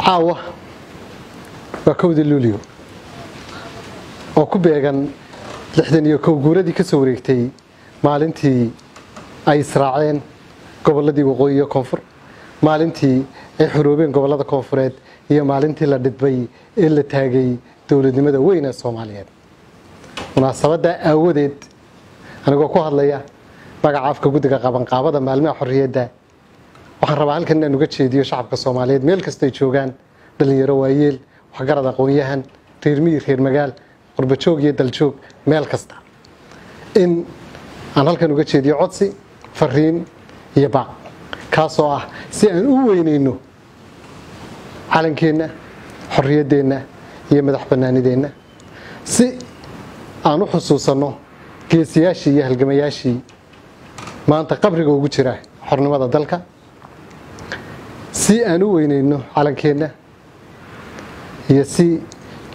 caawa waa kowda luulyo oo ku beegan 61 guuradii ka soo wareegtay maalintii ay israaceen goboladii waqooyi iyo koonfur maalintii ay xoroobeen gobolada koonfureed iyo maalintii la dhidbay ee la taagay dawladnimada weyn ee Soomaaliyeed munaasabada aawadeed anigoo ku hadlaya magaca afka guddiga qabanqaabada maalmaha xorriyadda waxaan rabaa halkan inaan uga jeediyo shacabka Soomaaliyeed meel kasta ay joogaan dhalinyaro waayeel waxgarad aqoon-yahan reer miyi reer magaal qurba joog iyo dal joog meel kasta in aan halkan uga jeediyo codsi fariin iyo baaq kaasoo ah si aan u weyneyno calankeena xorriyaddeena iyo madax bannaanideenna si aan u xusuusano geesiyaashii iyo halgamayaashii maanta qabriga ugu jira xornimada dalka si aan u weyneyno calankeena iyo si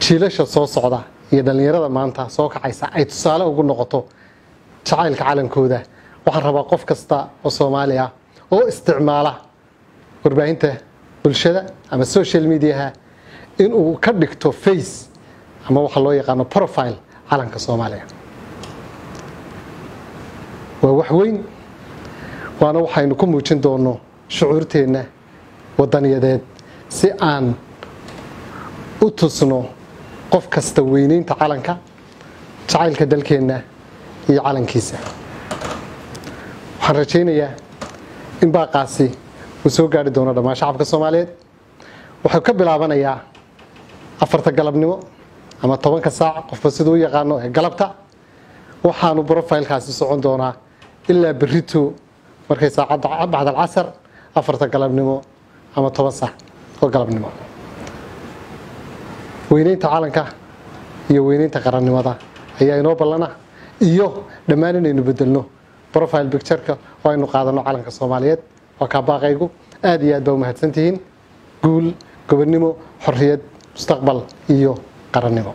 jiilasha soo socda iyo dhalinyarada maanta soo kacaysa ay tusaale ugu noqoto jacaylka calankooda waxaan rabaa qof kasta oo Soomaali ah oo isticmaala warbaahinta bulshada ama social media in uu ka dhigto face ama waxa loo yaqaan profile calanka Soomaaliya waa wax weyn waana waxaynu ku muujin doono shucuurteena wadaniyadeed si aan u tusno qof kasta weynaynta calanka jacaylka dalkeena iyo calankiisa waxaan rajaynayaa in baaqaasi uu soo gaari doono dhammaan shacabka Soomaaliyeed wuxuu ka bilaabanayaa 4 galabnimo ama 10 saac qofba sidoo u yaqaano galabta waxaanu profile-kaasi socon doonaa ilaa berrito markay saacada bacda casr 4 galabnimo ama 10 saac oo galabnimo weynaynta calanka iyo weynaynta qarannimada ayaa inoo ballana iyo dhammaan inaynu bedelno profile picture-ka oo aynu qaadano calanka Soomaaliyeed waa ka baaqaygu aad iyo aad baa u mahadsantihiin guul gobonnimo xorriyad mustaqbal iyo qarannimo